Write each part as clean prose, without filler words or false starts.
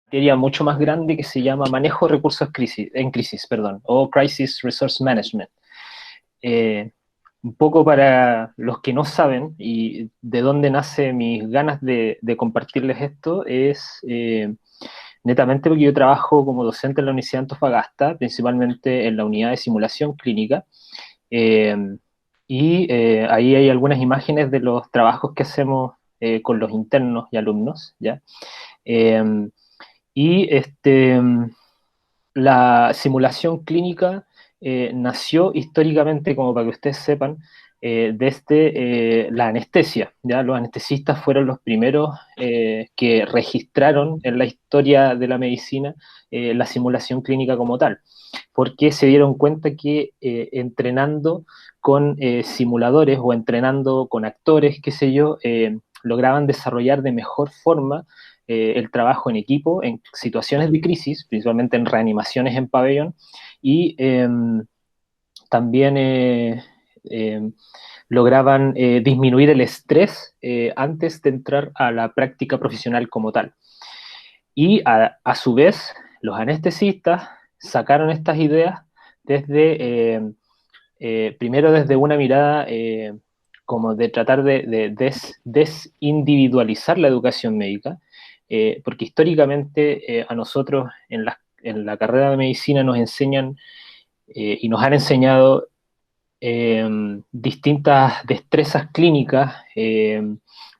materia mucho más grande que se llama manejo de recursos en crisis, perdón, o Crisis Resource Management. Eh, un poco para los que no saben y de dónde nace mis ganas de compartirles esto es netamente porque yo trabajo como docente en la Universidad de Antofagasta, principalmente en la unidad de simulación clínica, eh, y ahí hay algunas imágenes de los trabajos que hacemos con los internos y alumnos, ¿ya? Eh, y la simulación clínica nació históricamente, como para que ustedes sepan, desde la anestesia. ¿Ya? Los anestesistas fueron los primeros que registraron en la historia de la medicina la simulación clínica como tal, porque se dieron cuenta que entrenando con simuladores o entrenando con actores, qué sé yo, lograban desarrollar de mejor forma el trabajo en equipo en situaciones de crisis, principalmente en reanimaciones en pabellón, y también eh, lograban disminuir el estrés antes de entrar a la práctica profesional como tal. Y a su vez, los anestesistas sacaron estas ideas desde, primero desde una mirada como de tratar de desindividualizar la educación médica, porque históricamente a nosotros en la carrera de medicina nos enseñan y nos han enseñado distintas destrezas clínicas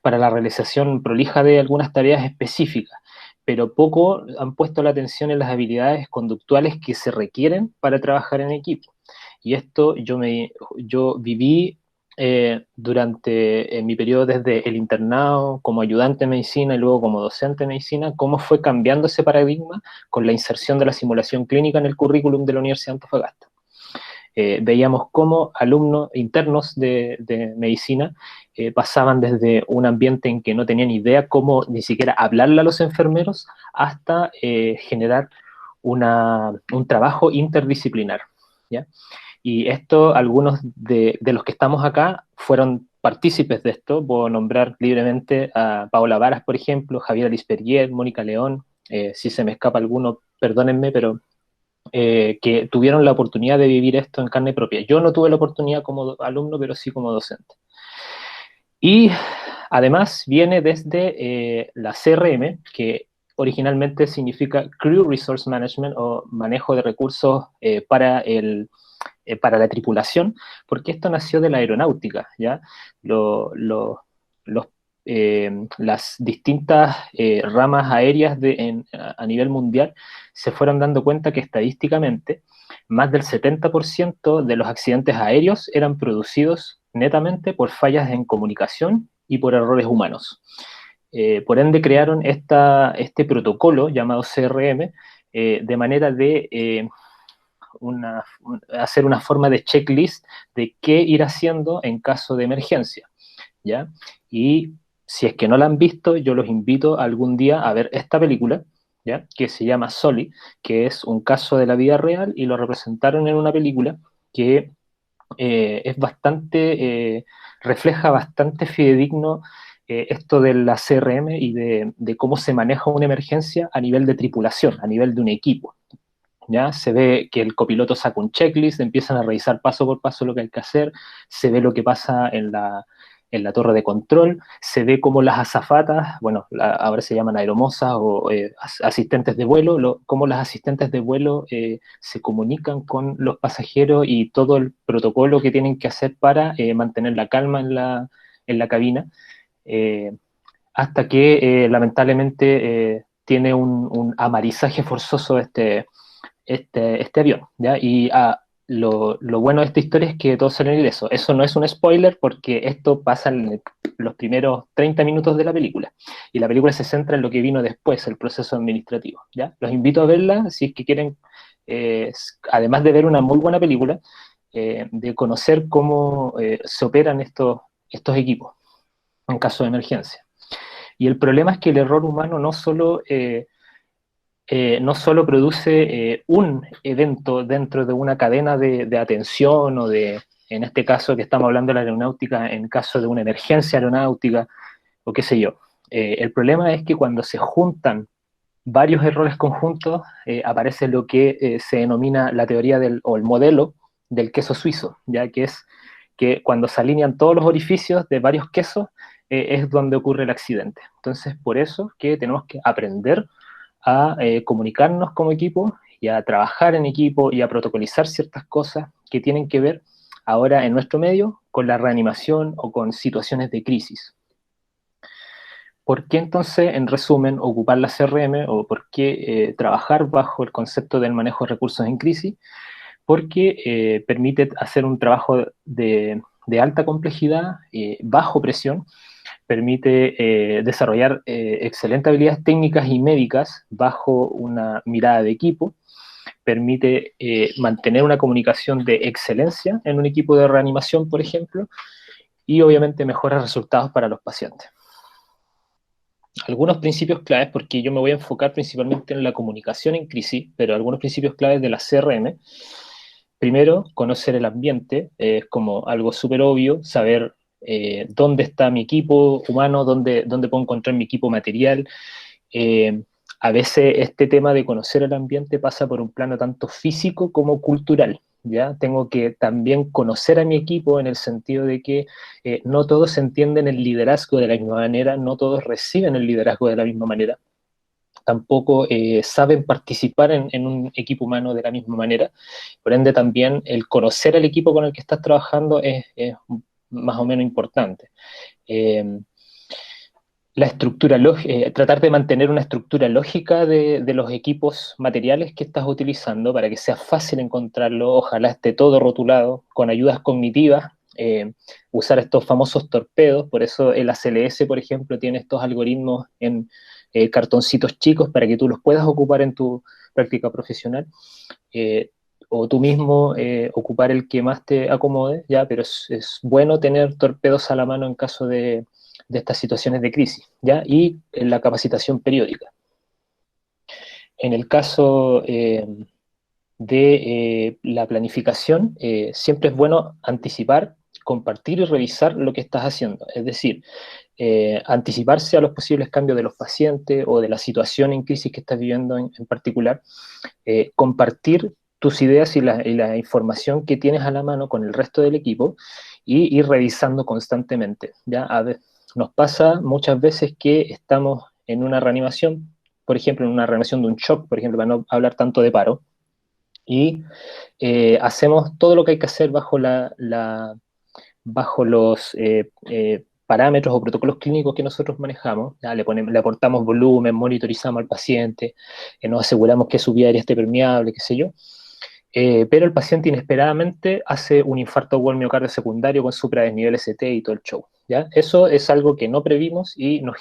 para la realización prolija de algunas tareas específicas, pero poco han puesto la atención en las habilidades conductuales que se requieren para trabajar en equipo. Y esto yo viví durante mi periodo desde el internado como ayudante de medicina y luego como docente de medicina, cómo fue cambiando ese paradigma con la inserción de la simulación clínica en el currículum de la Universidad de Antofagasta. Veíamos cómo alumnos internos de medicina pasaban desde un ambiente en que no tenían idea cómo ni siquiera hablarle a los enfermeros hasta generar un trabajo interdisciplinar. ¿Ya? Y esto, algunos de los que estamos acá fueron partícipes de esto. Puedo nombrar libremente a Paola Varas, por ejemplo, Javier Alisperier, Mónica León. Si se me escapa alguno, perdónenme, pero que tuvieron la oportunidad de vivir esto en carne propia. Yo no tuve la oportunidad como alumno, pero sí como docente. Y además viene desde la CRM, que originalmente significa Crew Resource Management o manejo de recursos para la tripulación, porque esto nació de la aeronáutica, ¿ya? Los, las distintas ramas aéreas a nivel mundial se fueron dando cuenta que estadísticamente más del 70% de los accidentes aéreos eran producidos netamente por fallas en comunicación y por errores humanos. Por ende, crearon este protocolo llamado CRM de manera de hacer una forma de checklist de qué ir haciendo en caso de emergencia, ¿ya? Y si es que no la han visto, yo los invito algún día a ver esta película, ¿ya? Que se llama Soli, que es un caso de la vida real y lo representaron en una película que es bastante, refleja bastante fidedigno esto de la CRM y de cómo se maneja una emergencia a nivel de tripulación, a nivel de un equipo. ¿Ya? Se ve que el copiloto saca un checklist, empiezan a revisar paso por paso lo que hay que hacer, se ve lo que pasa en la torre de control, se ve cómo las azafatas, bueno, ahora se llaman aeromosas o asistentes de vuelo, cómo las asistentes de vuelo se comunican con los pasajeros y todo el protocolo que tienen que hacer para mantener la calma en la cabina, eh, hasta que lamentablemente tiene un amarizaje forzoso este avión, ¿ya? Y lo bueno de esta historia es que todos salen ilesos. Eso no es un spoiler porque esto pasa en los primeros 30 minutos de la película. Y la película se centra en lo que vino después, el proceso administrativo, ¿ya? Los invito a verla si es que quieren, además de ver una muy buena película, de conocer cómo se operan estos equipos en caso de emergencia. Y el problema es que el error humano no solo produce un evento dentro de una cadena de atención o en este caso que estamos hablando de la aeronáutica, en caso de una emergencia aeronáutica o qué sé yo. El problema es que cuando se juntan varios errores conjuntos, aparece lo que se denomina la teoría o el modelo del queso suizo, ya que es que cuando se alinean todos los orificios de varios quesos, es donde ocurre el accidente. Entonces, por eso que tenemos que aprender a comunicarnos como equipo y a trabajar en equipo y a protocolizar ciertas cosas que tienen que ver ahora en nuestro medio con la reanimación o con situaciones de crisis. ¿Por qué entonces, en resumen, ocupar la CRM o por qué trabajar bajo el concepto del manejo de recursos en crisis? Porque permite hacer un trabajo de alta complejidad, bajo presión, permite desarrollar excelentes habilidades técnicas y médicas bajo una mirada de equipo, permite mantener una comunicación de excelencia en un equipo de reanimación, por ejemplo, y obviamente mejora resultados para los pacientes. Algunos principios claves, porque yo me voy a enfocar principalmente en la comunicación en crisis, pero algunos principios claves de la CRM. Primero, conocer el ambiente, es como algo súper obvio, saber dónde está mi equipo humano, dónde puedo encontrar mi equipo material. Eh, a veces este tema de conocer el ambiente pasa por un plano tanto físico como cultural, ¿ya? Tengo que también conocer a mi equipo en el sentido de que no todos entienden el liderazgo de la misma manera, no todos reciben el liderazgo de la misma manera, tampoco saben participar en un equipo humano de la misma manera. Por ende, también el conocer al equipo con el que estás trabajando es más o menos importante. La estructura tratar de mantener una estructura lógica de los equipos materiales que estás utilizando para que sea fácil encontrarlo, ojalá esté todo rotulado, con ayudas cognitivas, usar estos famosos torpedos, por eso el ACLS, por ejemplo, tiene estos algoritmos en cartoncitos chicos para que tú los puedas ocupar en tu práctica profesional, o tú mismo ocupar el que más te acomode, ya, pero es bueno tener torpedos a la mano en caso de estas situaciones de crisis, ¿ya? Y en la capacitación periódica. En el caso de la planificación, siempre es bueno anticipar, compartir y revisar lo que estás haciendo. Es decir, anticiparse a los posibles cambios de los pacientes o de la situación en crisis que estás viviendo en particular, compartir tus ideas y la información que tienes a la mano con el resto del equipo y ir revisando constantemente. ¿Ya? A ver, nos pasa muchas veces que estamos en una reanimación, por ejemplo, en una reanimación de un shock, por ejemplo, para no hablar tanto de paro, y hacemos todo lo que hay que hacer bajo los parámetros o protocolos clínicos que nosotros manejamos. ¿Ya? Le aportamos volumen, monitorizamos al paciente, nos aseguramos que su vía aérea esté permeable, qué sé yo. Pero el paciente inesperadamente hace un infarto agudo al miocardio secundario con supradesnivel ST y todo el show. ¿Ya? Eso es algo que no previmos y nos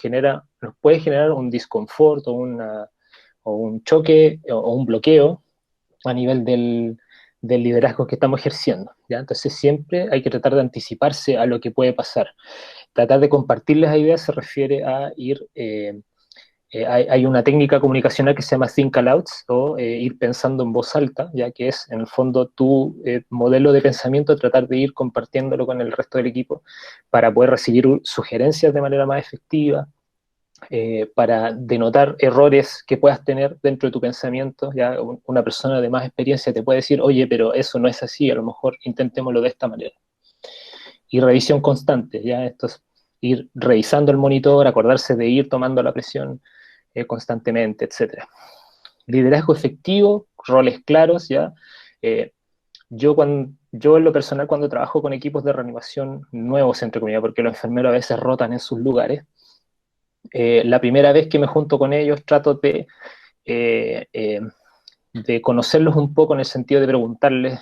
puede generar un disconfort o un choque o un bloqueo a nivel del liderazgo que estamos ejerciendo, ¿ya? Entonces siempre hay que tratar de anticiparse a lo que puede pasar. Tratar de compartir las ideas se refiere a ir, hay una técnica comunicacional que se llama think alouds o ir pensando en voz alta, ya que es en el fondo tu modelo de pensamiento, tratar de ir compartiéndolo con el resto del equipo para poder recibir sugerencias de manera más efectiva, para denotar errores que puedas tener dentro de tu pensamiento. Ya una persona de más experiencia te puede decir, oye, pero eso no es así, a lo mejor intentémoslo de esta manera. Y revisión constante, ya esto es ir revisando el monitor, acordarse de ir tomando la presión constantemente, etc. Liderazgo efectivo, roles claros, ya. Yo en lo personal cuando trabajo con equipos de reanimación nuevos, entre comillas, porque los enfermeros a veces rotan en sus lugares, la primera vez que me junto con ellos trato eh, eh, de conocerlos un poco en el sentido de preguntarles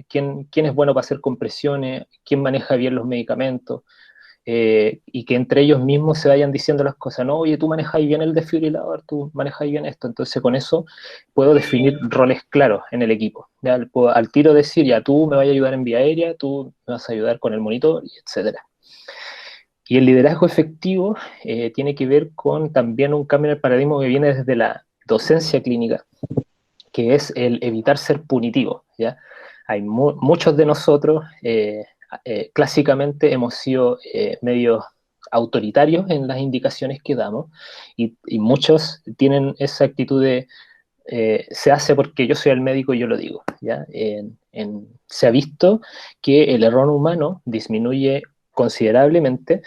quién es bueno para hacer compresiones, quién maneja bien los medicamentos, y que entre ellos mismos se vayan diciendo las cosas, no, oye, tú manejas bien el desfibrilador, tú manejas bien esto, entonces con eso puedo definir roles claros en el equipo. ¿Ya? Puedo al tiro decir, ya tú me vas a ayudar en vía aérea, tú me vas a ayudar con el monitor, etc. Y el liderazgo efectivo tiene que ver con también un cambio en el paradigma que viene desde la docencia clínica, que es el evitar ser punitivo, ¿ya? Hay muchos de nosotros, clásicamente hemos sido medios autoritarios en las indicaciones que damos, y muchos tienen esa actitud de se hace porque yo soy el médico y yo lo digo, ¿ya? Se ha visto que el error humano disminuye considerablemente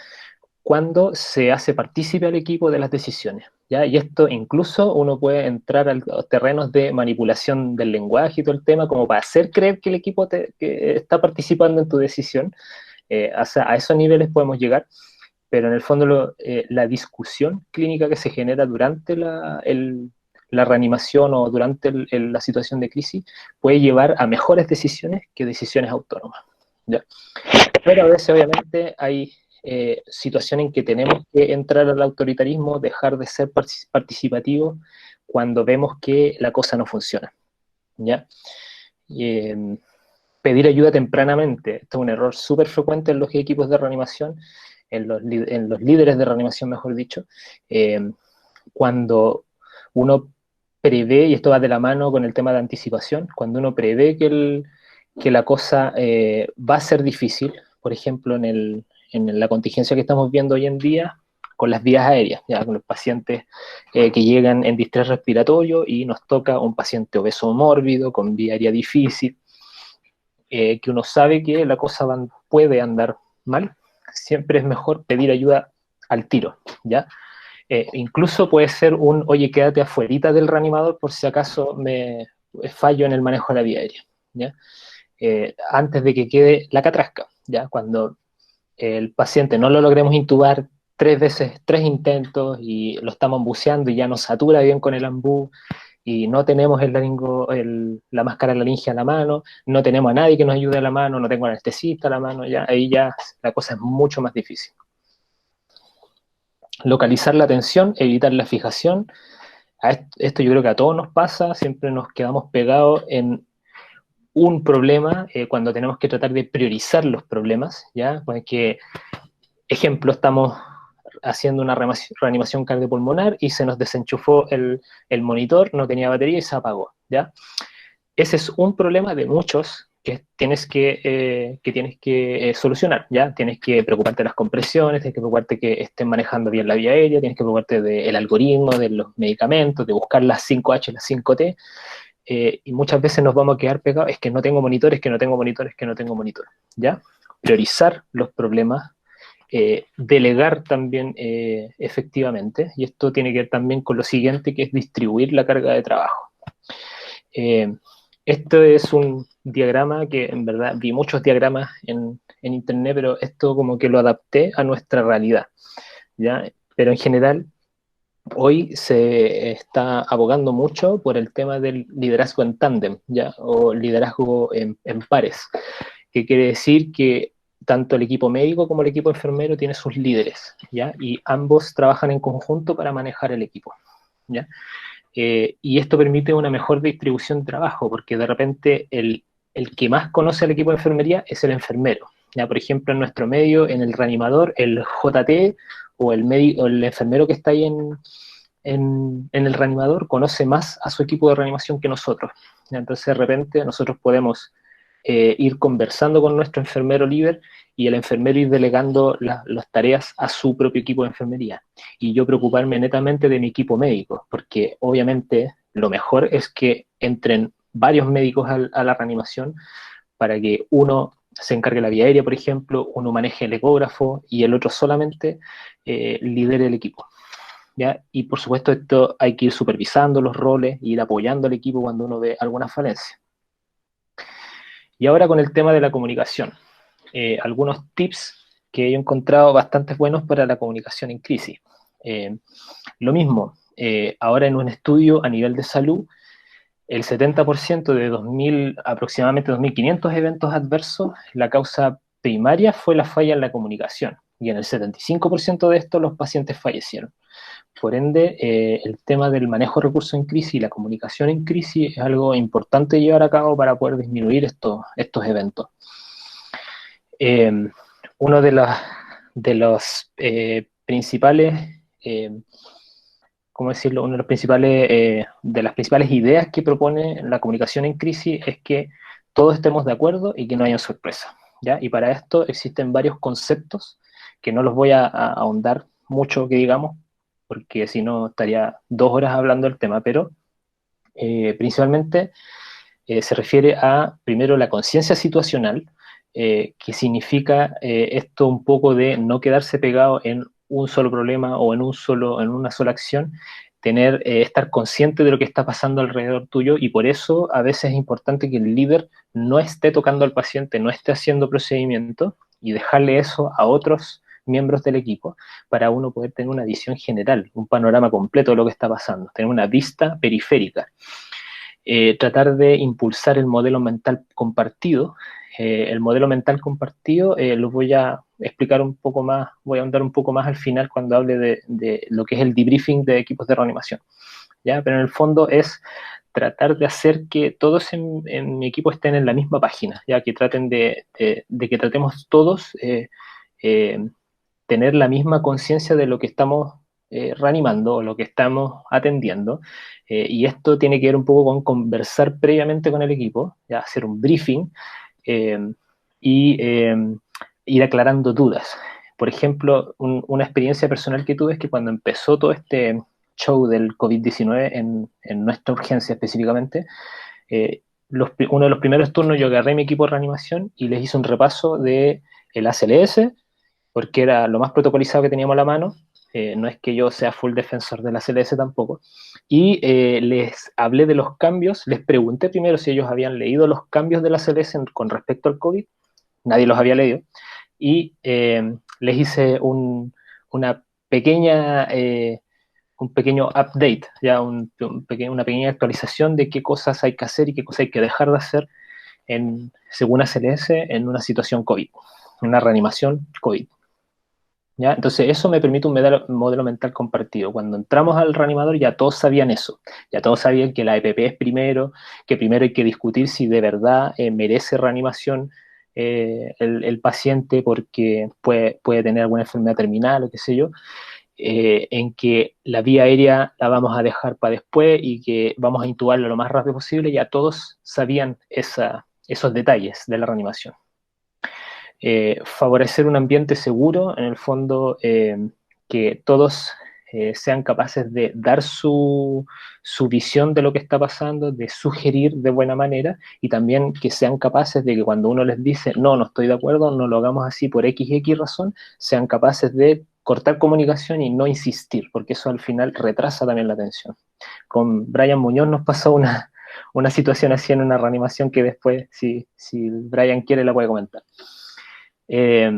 cuando se hace partícipe al equipo de las decisiones, ¿ya? Y esto incluso uno puede entrar a los terrenos de manipulación del lenguaje y todo el tema, como para hacer creer que el equipo que está participando en tu decisión. A esos niveles podemos llegar, pero en el fondo la discusión clínica que se genera durante la reanimación o durante la situación de crisis puede llevar a mejores decisiones que decisiones autónomas, ¿ya? Pero a veces obviamente hay situaciones en que tenemos que entrar al autoritarismo, dejar de ser participativos cuando vemos que la cosa no funciona, ¿ya? Pedir ayuda tempranamente, esto es un error súper frecuente en los equipos de reanimación, en los líderes de reanimación, mejor dicho, cuando uno prevé, y esto va de la mano con el tema de anticipación, cuando uno prevé que la cosa va a ser difícil, por ejemplo, en la contingencia que estamos viendo hoy en día, con las vías aéreas, ya con los pacientes que llegan en distrés respiratorio y nos toca un paciente obeso mórbido, con vía aérea difícil, que uno sabe que la cosa puede andar mal, siempre es mejor pedir ayuda al tiro, ¿ya? Incluso puede ser oye, quédate afuerita del reanimador por si acaso me fallo en el manejo de la vía aérea, ¿ya? Antes de que quede la catrasca, ¿ya? Cuando el paciente no lo logremos intubar 3 veces, 3 intentos, y lo estamos buceando y ya nos satura bien con el ambú, y no tenemos la máscara laringe a la mano, no tenemos a nadie que nos ayude a la mano, no tengo anestesista a la mano, ya, ahí ya la cosa es mucho más difícil. Localizar la tensión, evitar la fijación. Esto yo creo que a todos nos pasa, siempre nos quedamos pegados en un problema cuando tenemos que tratar de priorizar los problemas, ¿ya? Porque, ejemplo, estamos haciendo una reanimación cardiopulmonar y se nos desenchufó el monitor, no tenía batería y se apagó, ¿ya? Ese es un problema de muchos que tienes que solucionar, ¿ya? Tienes que preocuparte de las compresiones, tienes que preocuparte que estén manejando bien la vía aérea, tienes que preocuparte del algoritmo, de los medicamentos, de buscar las 5H, las 5T, y muchas veces nos vamos a quedar pegados, es que no tengo monitores, que no tengo monitores, que no tengo monitores, ¿ya? Priorizar los problemas, delegar también efectivamente, y esto tiene que ver también con lo siguiente, que es distribuir la carga de trabajo. Esto es un diagrama que en verdad vi muchos diagramas en internet, pero esto como que lo adapté a nuestra realidad, ¿ya? Pero en general, hoy se está abogando mucho por el tema del liderazgo en tándem, ¿ya? O liderazgo en pares, que quiere decir que tanto el equipo médico como el equipo enfermero tiene sus líderes, ¿ya? Y ambos trabajan en conjunto para manejar el equipo, ¿ya? Y esto permite una mejor distribución de trabajo, porque de repente el que más conoce al equipo de enfermería es el enfermero. Ya, por ejemplo, en nuestro medio, en el reanimador, el JT o el enfermero que está ahí en el reanimador conoce más a su equipo de reanimación que nosotros. Ya, entonces, de repente, nosotros podemos ir conversando con nuestro enfermero líder y el enfermero ir delegando las tareas a su propio equipo de enfermería. Y yo preocuparme netamente de mi equipo médico, porque obviamente lo mejor es que entren varios médicos a la reanimación para que uno se encargue de la vía aérea, por ejemplo, uno maneje el ecógrafo y el otro solamente lidere el equipo, ¿ya? Y por supuesto esto hay que ir supervisando los roles, ir apoyando al equipo cuando uno ve alguna falencia. Y ahora con el tema de la comunicación, algunos tips que he encontrado bastante buenos para la comunicación en crisis. Lo mismo, ahora en un estudio a nivel de salud, el 70% de aproximadamente 2.500 eventos adversos, la causa primaria fue la falla en la comunicación, y en el 75% de estos los pacientes fallecieron. Por ende, el tema del manejo de recursos en crisis y la comunicación en crisis es algo importante llevar a cabo para poder disminuir estos eventos. Uno de los principales, ¿cómo decirlo? Uno de los principales, de las principales ideas que propone la comunicación en crisis es que todos estemos de acuerdo y que no haya sorpresa, ¿ya? Y para esto existen varios conceptos que no los voy a ahondar mucho, que digamos, porque si no estaría 2 horas hablando del tema, pero principalmente se refiere a, primero, la conciencia situacional, que significa esto un poco de no quedarse pegado en un solo problema o en una sola acción, estar consciente de lo que está pasando alrededor tuyo, y por eso a veces es importante que el líder no esté tocando al paciente, no esté haciendo procedimientos, y dejarle eso a otros miembros del equipo para uno poder tener una visión general, un panorama completo de lo que está pasando, tener una vista periférica. Tratar de impulsar el modelo mental compartido. El modelo mental compartido lo voy a explicar un poco más, voy a ahondar un poco más al final cuando hable de lo que es el debriefing de equipos de reanimación, ¿ya? Pero en el fondo es tratar de hacer que todos en mi equipo estén en la misma página, ya que traten de que tratemos todos eh, tener la misma conciencia de lo que estamos reanimando o lo que estamos atendiendo. Y esto tiene que ver un poco con conversar previamente con el equipo, ya hacer un briefing eh, y ir aclarando dudas. Por ejemplo, una experiencia personal que tuve es que cuando empezó todo este show del COVID-19 en nuestra urgencia específicamente, uno de los primeros turnos yo agarré mi equipo de reanimación y les hice un repaso de el ACLS, porque era lo más protocolizado que teníamos a la mano. No es que yo sea full defensor de la CLS tampoco. Y les hablé de los cambios, les pregunté primero si ellos habían leído los cambios de la CLS con respecto al COVID, nadie los había leído, y les hice una pequeña, un pequeño update, ya una pequeña actualización de qué cosas hay que hacer y qué cosas hay que dejar de hacer según ACLS en una situación COVID, una reanimación COVID. ¿Ya? Entonces eso me permite un modelo mental compartido. Cuando entramos al reanimador ya todos sabían eso, ya todos sabían que la EPP es primero, que primero hay que discutir si de verdad merece reanimación el paciente porque puede tener alguna enfermedad terminal o qué sé yo, en que la vía aérea la vamos a dejar para después y que vamos a intubarlo lo más rápido posible. Ya todos sabían esos detalles de la reanimación. Favorecer un ambiente seguro, en el fondo, que todos sean capaces de dar su visión de lo que está pasando, de sugerir de buena manera, y también que sean capaces de que cuando uno les dice, no estoy de acuerdo, no lo hagamos así por X razón, sean capaces de cortar comunicación y no insistir, porque eso al final retrasa también la atención. Con Brian Muñoz nos pasó una situación así en una reanimación que después, si Brian quiere, la puede comentar. Eh,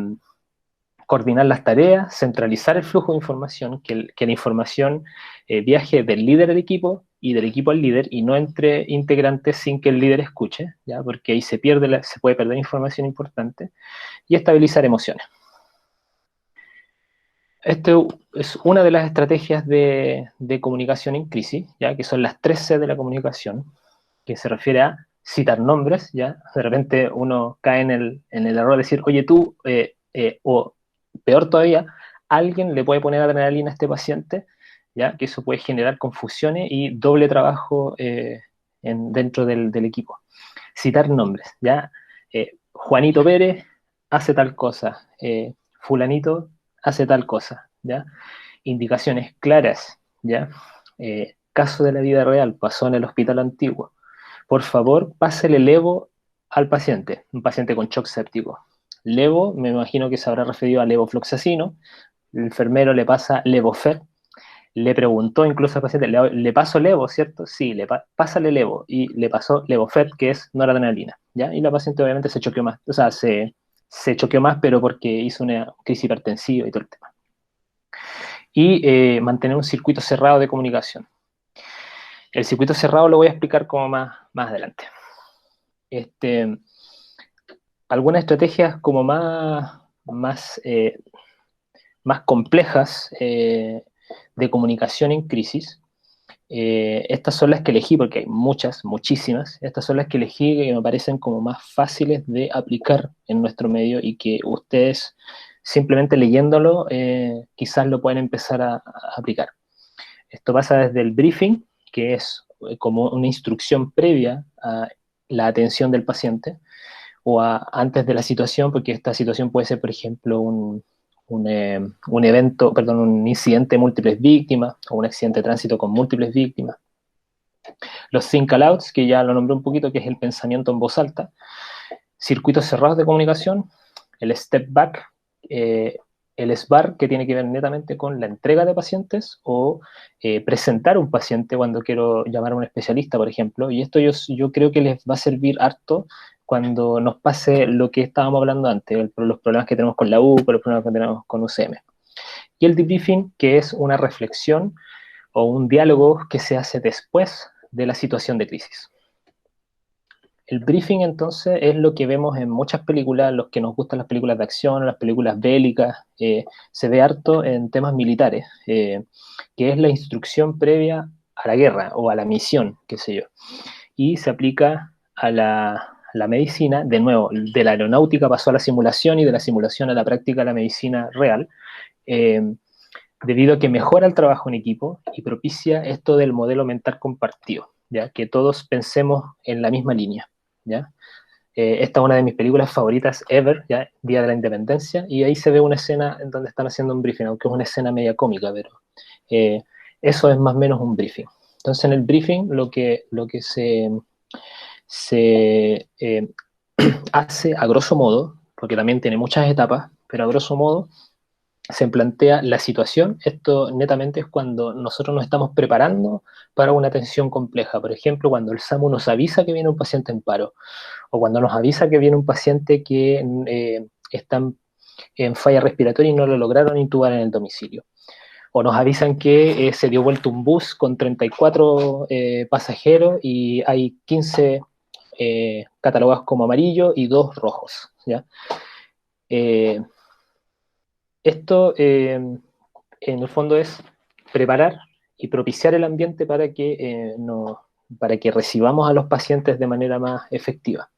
Coordinar las tareas, centralizar el flujo de información, que la información viaje del líder al equipo y del equipo al líder, y no entre integrantes sin que el líder escuche, ¿ya? Porque ahí se puede perder información importante. Y estabilizar emociones. Esto es una de las estrategias de comunicación en crisis, ¿ya? Que son las 3 C de la comunicación, que se refiere a citar nombres, ¿ya? De repente uno cae en el error de decir, oye tú, o peor todavía, alguien le puede poner adrenalina a este paciente, ¿ya? Que eso puede generar confusiones y doble trabajo dentro del equipo. Citar nombres, ¿ya? Juanito Pérez hace tal cosa, fulanito hace tal cosa, ¿ya? Indicaciones claras, ¿ya? Caso de la vida real, pasó en el hospital antiguo. Por favor, pásele levo al paciente, un paciente con shock séptico. Levo, me imagino que se habrá referido a levofloxacino. El enfermero le pasa Levofer, le preguntó incluso al paciente, ¿le paso levo, cierto? Sí, pásale levo, y le pasó Levofer, que es noradrenalina, ¿ya? Y la paciente obviamente se choqueó más, o sea, se choqueó más, pero porque hizo una crisis hipertensiva y todo el tema. Y mantener un circuito cerrado de comunicación. El circuito cerrado lo voy a explicar como más adelante. Algunas estrategias como más complejas de comunicación en crisis. Estas son las que elegí, porque hay muchísimas. Estas son las que elegí que me parecen como más fáciles de aplicar en nuestro medio y que ustedes, simplemente leyéndolo, quizás lo pueden empezar a aplicar. Esto pasa desde el briefing, que es como una instrucción previa a la atención del paciente, o antes de la situación, porque esta situación puede ser, por ejemplo, un evento, perdón, un incidente de múltiples víctimas o un accidente de tránsito con múltiples víctimas. Los think alouds, que ya lo nombré un poquito, que es el pensamiento en voz alta. Circuitos cerrados de comunicación. El step back, el SBAR, que tiene que ver netamente con la entrega de pacientes o presentar un paciente cuando quiero llamar a un especialista, por ejemplo. Y esto yo creo que les va a servir harto cuando nos pase lo que estábamos hablando antes, los problemas que tenemos con la UCO, los problemas que tenemos con UCM. Y el debriefing, que es una reflexión o un diálogo que se hace después de la situación de crisis. El briefing, entonces, es lo que vemos en muchas películas, los que nos gustan las películas de acción, las películas bélicas, se ve harto en temas militares, que es la instrucción previa a la guerra o a la misión, qué sé yo. Y se aplica a la medicina, de nuevo, de la aeronáutica pasó a la simulación y de la simulación a la práctica a la medicina real, debido a que mejora el trabajo en equipo y propicia esto del modelo mental compartido, ¿ya? Que todos pensemos en la misma línea. ¿Ya? Esta es una de mis películas favoritas ever, ¿ya? Día de la Independencia, y ahí se ve una escena en donde están haciendo un briefing, aunque es una escena media cómica, pero eso es más o menos un briefing. Entonces en el briefing lo que se hace a grosso modo, porque también tiene muchas etapas, pero a grosso modo se plantea la situación. Esto netamente es cuando nosotros nos estamos preparando para una atención compleja. Por ejemplo, cuando el SAMU nos avisa que viene un paciente en paro, o cuando nos avisa que viene un paciente que está en falla respiratoria y no lo lograron intubar en el domicilio. O nos avisan que se dio vuelta un bus con 34 pasajeros y hay 15 catalogados como amarillo y 2 rojos. ¿Ya? Esto en el fondo es preparar y propiciar el ambiente para que recibamos a los pacientes de manera más efectiva.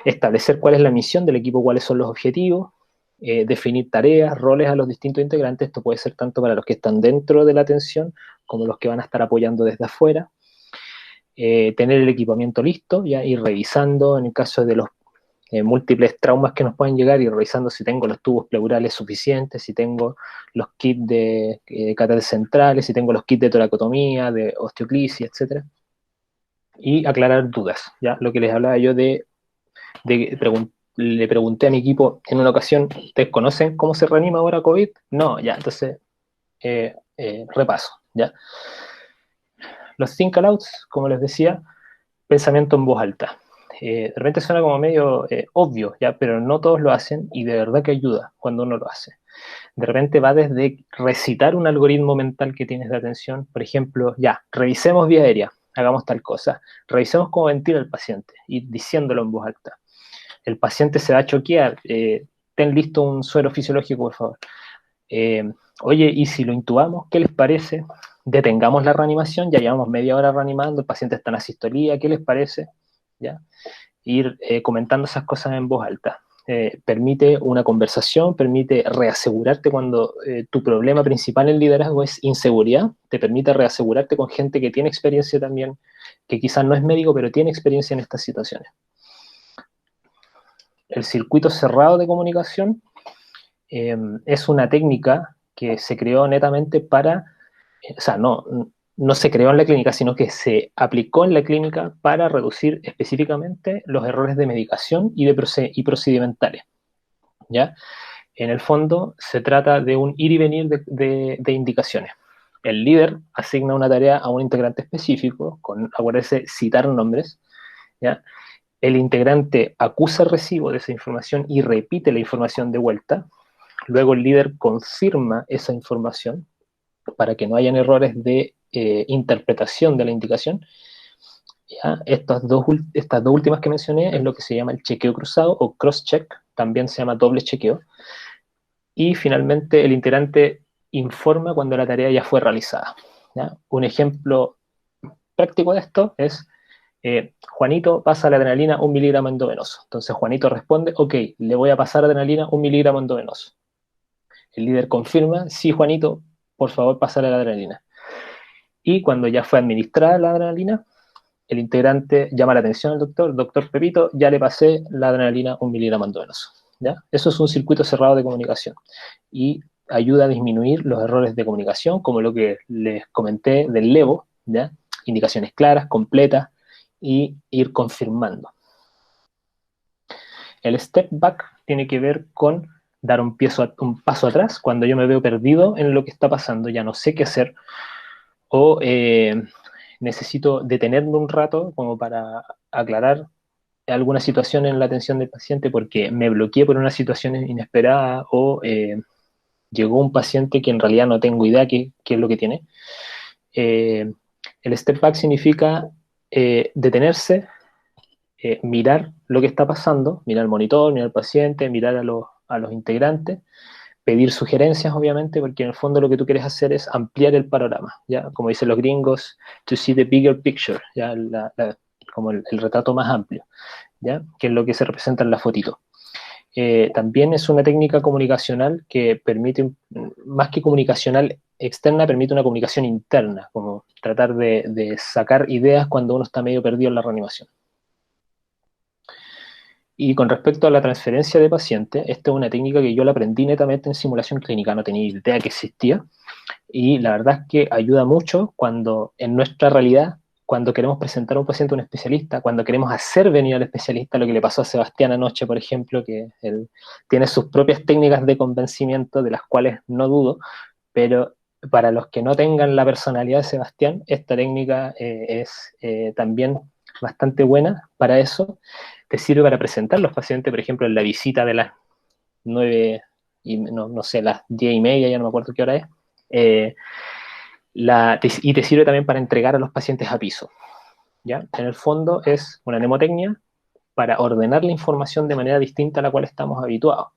Establecer cuál es la misión del equipo, cuáles son los objetivos, definir tareas, roles a los distintos integrantes. Esto puede ser tanto para los que están dentro de la atención como los que van a estar apoyando desde afuera. Tener el equipamiento listo, ya ir revisando en el caso de los múltiples traumas que nos pueden llegar y revisando si tengo los tubos pleurales suficientes, si tengo los kits de catéteres centrales, si tengo los kits de toracotomía, de osteoclisis, etc. Y aclarar dudas, ¿ya? Lo que les hablaba yo le pregunté a mi equipo en una ocasión, ¿ustedes conocen cómo se reanima ahora COVID? No, ya, entonces repaso, ¿ya? Los think alouds, como les decía, pensamiento en voz alta. De repente suena como medio obvio, ¿ya? Pero no todos lo hacen y de verdad que ayuda cuando uno lo hace. De repente va desde recitar un algoritmo mental que tienes de atención, por ejemplo, ya, revisemos vía aérea, hagamos tal cosa, revisemos cómo ventila el paciente y diciéndolo en voz alta. El paciente se va a choquear, ten listo un suero fisiológico, por favor. Oye, ¿y si lo intubamos? ¿Qué les parece? Detengamos la reanimación, ya llevamos media hora reanimando, el paciente está en asistolía, ¿qué les parece? ¿Ya? Ir comentando esas cosas en voz alta. Permite una conversación, permite reasegurarte cuando tu problema principal en liderazgo es inseguridad, te permite reasegurarte con gente que tiene experiencia también, que quizás no es médico, pero tiene experiencia en estas situaciones. El circuito cerrado de comunicación es una técnica que se creó netamente para, o sea, no se creó en la clínica, sino que se aplicó en la clínica para reducir específicamente los errores de medicación y procedimentales, ¿ya? En el fondo, se trata de un ir y venir de indicaciones. El líder asigna una tarea a un integrante específico, acuérdense, citar nombres, ¿ya? El integrante acusa el recibo de esa información y repite la información de vuelta. Luego el líder confirma esa información para que no hayan errores de interpretación de la indicación. ¿Ya? Estas dos últimas que mencioné es lo que se llama el chequeo cruzado o cross-check, también se llama doble chequeo. Y finalmente el integrante informa cuando la tarea ya fue realizada. ¿Ya? Un ejemplo práctico de esto es Juanito pasa la adrenalina 1 miligramo endovenoso. Entonces Juanito responde, ok, le voy a pasar adrenalina 1 miligramo endovenoso. El líder confirma, sí, Juanito, por favor, pásale la adrenalina. Y cuando ya fue administrada la adrenalina, el integrante llama la atención al doctor Pepito, ya le pasé la adrenalina 1 miligramo endovenoso. ¿ya? Eso es un circuito cerrado de comunicación y ayuda a disminuir los errores de comunicación, como lo que les comenté del Levo, ¿ya? Indicaciones claras, completas y ir confirmando. El step back tiene que ver con dar un paso atrás cuando yo me veo perdido en lo que está pasando, ya no sé qué hacer, o necesito detenerme un rato como para aclarar alguna situación en la atención del paciente porque me bloqueé por una situación inesperada o llegó un paciente que en realidad no tengo idea qué es lo que tiene. El step back significa detenerse, mirar lo que está pasando, mirar el monitor, mirar al paciente, mirar a los integrantes, pedir sugerencias, obviamente, porque en el fondo lo que tú quieres hacer es ampliar el panorama, ¿ya? Como dicen los gringos, to see the bigger picture, ¿ya? Como el retrato más amplio, ¿ya? Que es lo que se representa en la fotito. También es una técnica comunicacional que permite, más que comunicacional externa, permite una comunicación interna, como tratar de sacar ideas cuando uno está medio perdido en la reanimación. Y con respecto a la transferencia de pacientes, esta es una técnica que yo la aprendí netamente en simulación clínica, no tenía idea que existía, y la verdad es que ayuda mucho cuando en nuestra realidad, cuando queremos presentar a un paciente a un especialista, cuando queremos hacer venir al especialista, lo que le pasó a Sebastián anoche, por ejemplo, que él tiene sus propias técnicas de convencimiento, de las cuales no dudo, pero para los que no tengan la personalidad de Sebastián, esta técnica es también bastante buena para eso. Te sirve para presentar a los pacientes, por ejemplo, en la visita de las 9 y no sé, las 10:30, ya no me acuerdo qué hora es. Y te sirve también para entregar a los pacientes a piso, ¿ya? En el fondo es una mnemotecnia para ordenar la información de manera distinta a la cual estamos habituados,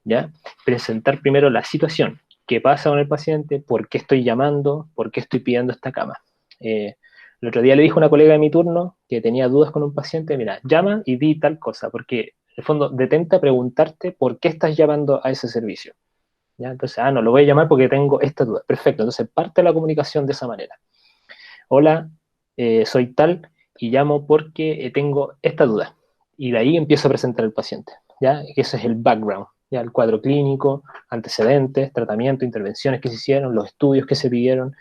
¿ya? Presentar primero la situación, qué pasa con el paciente, por qué estoy llamando, por qué estoy pidiendo esta cama. El otro día le dije a una colega de mi turno que tenía dudas con un paciente, mira, llama y di tal cosa, porque en el fondo detente a preguntarte por qué estás llamando a ese servicio. ¿Ya? Entonces, no, lo voy a llamar porque tengo esta duda. Perfecto, entonces parte la comunicación de esa manera. Hola, soy tal y llamo porque tengo esta duda. Y de ahí empiezo a presentar al paciente. ¿Ya? Ese es el background. ¿Ya? El cuadro clínico, antecedentes, tratamiento, intervenciones que se hicieron, los estudios que se pidieron.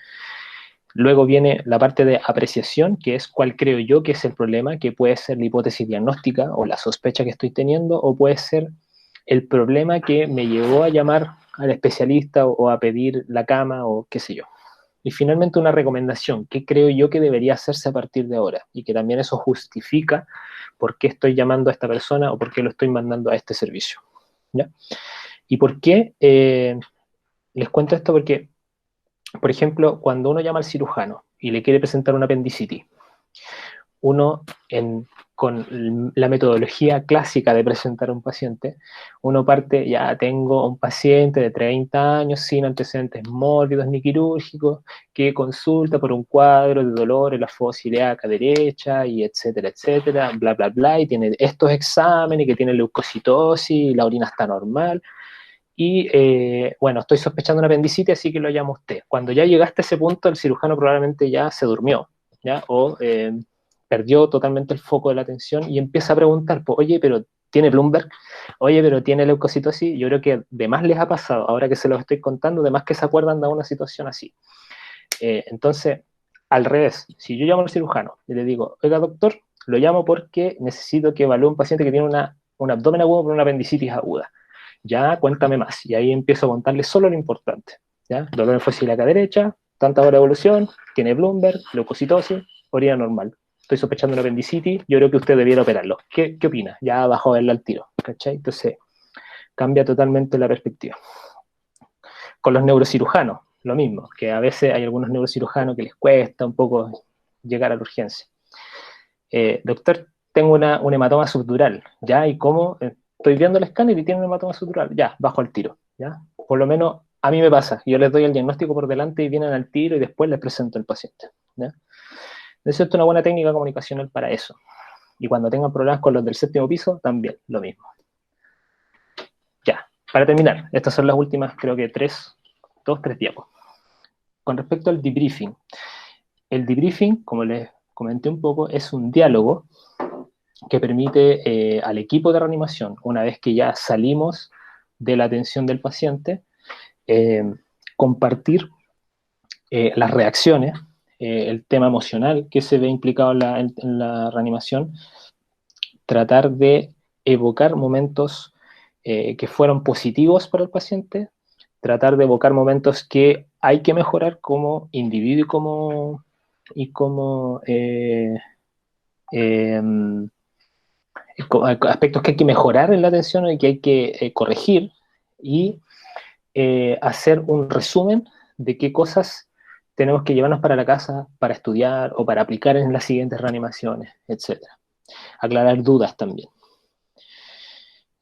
Luego viene la parte de apreciación, que es cuál creo yo que es el problema, que puede ser la hipótesis diagnóstica o la sospecha que estoy teniendo, o puede ser el problema que me llevó a llamar al especialista o a pedir la cama o qué sé yo. Y finalmente una recomendación, ¿qué creo yo que debería hacerse a partir de ahora? Y que también eso justifica por qué estoy llamando a esta persona o por qué lo estoy mandando a este servicio. ¿Ya? ¿Y por qué? Les cuento esto porque, por ejemplo, cuando uno llama al cirujano y le quiere presentar una apendicitis, uno con la metodología clásica de presentar a un paciente, uno parte, ya tengo un paciente de 30 años sin antecedentes mórbidos ni quirúrgicos que consulta por un cuadro de dolor en la fosa ilíaca derecha y etcétera, etcétera, bla, bla, bla, y tiene estos exámenes y que tiene leucocitosis y la orina está normal. Y bueno, estoy sospechando una apendicitis, así que lo llamo a usted. Cuando ya llegaste a ese punto, el cirujano probablemente ya se durmió, ¿ya? O perdió totalmente el foco de la atención y empieza a preguntar, pues, oye, pero ¿tiene Bloomberg? Oye, pero ¿tiene leucocitosis? Yo creo que de más les ha pasado, ahora que se los estoy contando, de más que se acuerdan de una situación así. Entonces, al revés, si yo llamo al cirujano y le digo, oiga, doctor, lo llamo porque necesito que evalúe un paciente que tiene un abdomen agudo por una apendicitis aguda. Ya, cuéntame más. Y ahí empiezo a contarle solo lo importante. ¿Ya? Dolor en fosa ilíaca derecha, tanta hora de evolución, tiene Bloomberg, leucocitosis, orina normal. Estoy sospechando una apendicitis, yo creo que usted debiera operarlo. ¿Qué opina? Ya bajo a verla al tiro. ¿Cachai? Entonces, cambia totalmente la perspectiva. Con los neurocirujanos, lo mismo, que a veces hay algunos neurocirujanos que les cuesta un poco llegar a la urgencia. Doctor, tengo un hematoma subdural, ¿ya? ¿Y cómo? Estoy viendo el escáner y tiene un hematoma subdural, ya, bajo al tiro, ¿ya? Por lo menos a mí me pasa, yo les doy el diagnóstico por delante y vienen al tiro y después les presento al paciente, ¿ya? Entonces, esto es una buena técnica comunicacional para eso. Y cuando tengan problemas con los del séptimo piso, también lo mismo. Ya, para terminar, estas son las últimas, creo que tres diapos. Con respecto al debriefing, el debriefing, como les comenté un poco, es un diálogo que permite al equipo de reanimación, una vez que ya salimos de la atención del paciente, compartir las reacciones, el tema emocional que se ve implicado en la reanimación, tratar de evocar momentos que fueron positivos para el paciente, tratar de evocar momentos que hay que mejorar como individuo y como eh, aspectos que hay que mejorar en la atención y que hay que corregir, y hacer un resumen de qué cosas tenemos que llevarnos para la casa para estudiar o para aplicar en las siguientes reanimaciones, etcétera. Aclarar dudas también.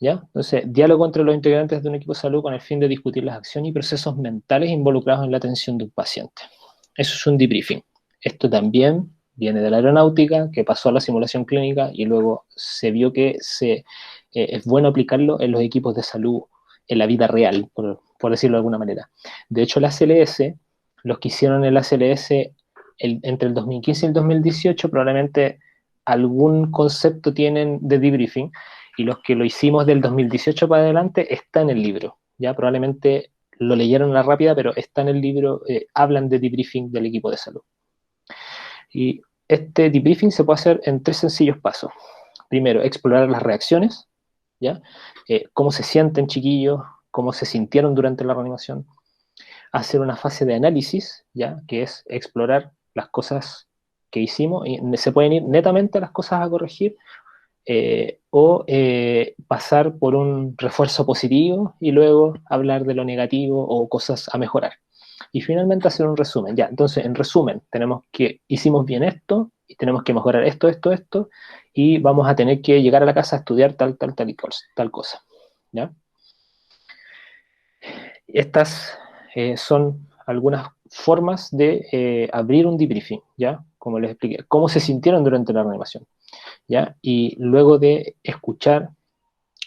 ¿Ya? Entonces, diálogo entre los integrantes de un equipo de salud con el fin de discutir las acciones y procesos mentales involucrados en la atención de un paciente. Eso es un debriefing. Esto también viene de la aeronáutica, que pasó a la simulación clínica y luego se vio que es bueno aplicarlo en los equipos de salud en la vida real, por decirlo de alguna manera. De hecho, la ACLS, los que hicieron el ACLS entre el 2015 y el 2018, probablemente algún concepto tienen de debriefing, y los que lo hicimos del 2018 para adelante está en el libro. Ya probablemente lo leyeron a la rápida, pero está en el libro, hablan de debriefing del equipo de salud. Y este debriefing se puede hacer en 3 sencillos pasos. Primero, explorar las reacciones, ¿ya? Cómo se sienten chiquillos, cómo se sintieron durante la reanimación. Hacer una fase de análisis, ¿ya? Que es explorar las cosas que hicimos, y se pueden ir netamente a las cosas a corregir, o pasar por un refuerzo positivo y luego hablar de lo negativo o cosas a mejorar. Y finalmente hacer un resumen. Ya, entonces, en resumen, tenemos que hicimos bien esto, y tenemos que mejorar esto, y vamos a tener que llegar a la casa a estudiar tal cosa. ¿Ya? Estas son algunas formas de abrir un debriefing, ¿ya? Como les expliqué, cómo se sintieron durante la reanimación, ¿ya? Y luego de escuchar,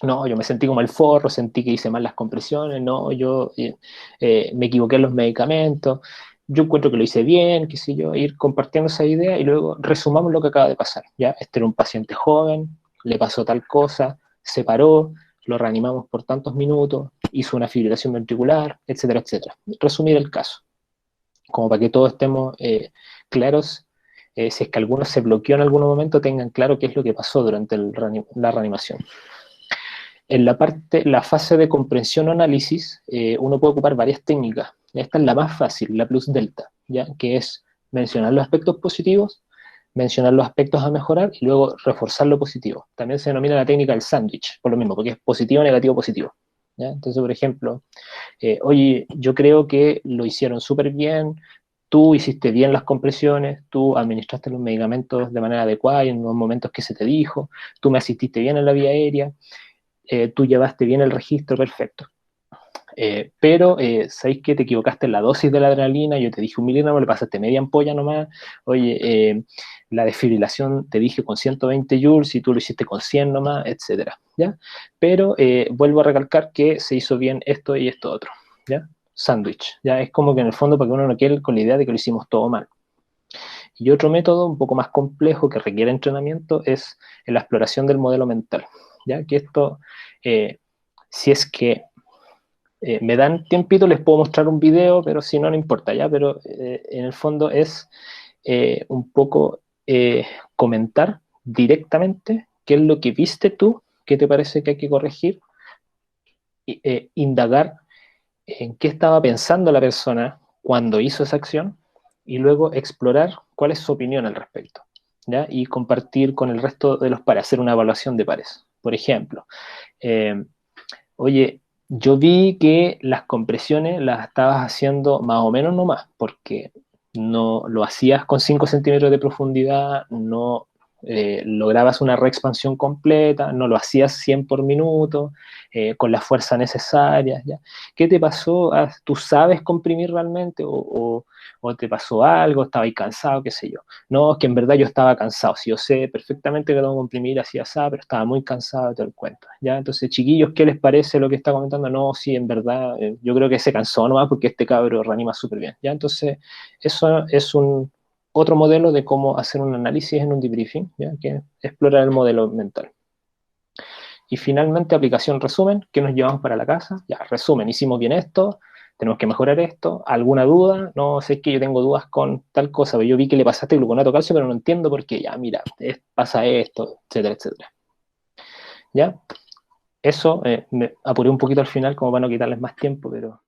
no, yo me sentí como el forro, sentí que hice mal las compresiones, no, yo me equivoqué en los medicamentos, yo encuentro que lo hice bien, qué sé yo, ir compartiendo esa idea y luego resumamos lo que acaba de pasar, ¿ya? Este era un paciente joven, le pasó tal cosa, se paró, lo reanimamos por tantos minutos, hizo una fibrilación ventricular, etcétera, etcétera. Resumir el caso, como para que todos estemos claros, si es que alguno se bloqueó en algún momento, tengan claro qué es lo que pasó durante la reanimación. En la fase de comprensión o análisis, uno puede ocupar varias técnicas. Esta es la más fácil, la plus delta, ¿ya? Que es mencionar los aspectos positivos, mencionar los aspectos a mejorar y luego reforzar lo positivo. También se denomina la técnica del sándwich, por lo mismo, porque es positivo, negativo, positivo. ¿Ya? Entonces, por ejemplo, oye, yo creo que lo hicieron súper bien, tú hiciste bien las compresiones, tú administraste los medicamentos de manera adecuada y en los momentos que se te dijo, tú me asististe bien en la vía aérea, tú llevaste bien el registro, perfecto. Pero, ¿sabéis que te equivocaste en la dosis de la adrenalina? Yo te dije 1 miligramo, le pasaste media ampolla nomás. Oye, la desfibrilación te dije con 120 joules y tú lo hiciste con 100 nomás, etcétera, ¿ya? Pero vuelvo a recalcar que se hizo bien esto y esto otro, ¿ya? Sándwich, ¿ya? Es como que en el fondo para que uno no quede con la idea de que lo hicimos todo mal. Y otro método un poco más complejo que requiere entrenamiento es la exploración del modelo mental, ¿ya? Que esto, si es que me dan tiempito, les puedo mostrar un video, pero si no, no importa, ¿ya? Pero en el fondo es un poco comentar directamente qué es lo que viste tú, qué te parece que hay que corregir, indagar en qué estaba pensando la persona cuando hizo esa acción y luego explorar cuál es su opinión al respecto, ¿ya? Y compartir con el resto de los pares, hacer una evaluación de pares. Por ejemplo, oye, yo vi que las compresiones las estabas haciendo más o menos nomás, porque no lo hacías con 5 centímetros de profundidad, no lograbas una reexpansión completa, no lo hacías 100 por minuto, con la fuerza necesaria, ¿ya? ¿Qué te pasó? ¿Tú sabes comprimir realmente? ¿O te pasó algo? ¿Estabas cansado? ¿Qué sé yo? No, es que en verdad yo estaba cansado. Si yo sé perfectamente que tengo que comprimir así, así, pero estaba muy cansado de todo el cuento, ¿ya? Entonces, chiquillos, ¿qué les parece lo que está comentando? No, sí, en verdad, yo creo que se cansó nomás porque este cabro reanima súper bien, ¿ya? Entonces, eso es otro modelo de cómo hacer un análisis en un debriefing, ¿ya? Que es explorar el modelo mental. Y finalmente, aplicación resumen, ¿qué nos llevamos para la casa? Ya, resumen, hicimos bien esto, tenemos que mejorar esto, ¿alguna duda? No sé, es que yo tengo dudas con tal cosa, pero yo vi que le pasaste gluconato calcio, pero no entiendo por qué, ya, mira, pasa esto, etcétera, etcétera. ¿Ya? Eso, me apuré un poquito al final como para no quitarles más tiempo, pero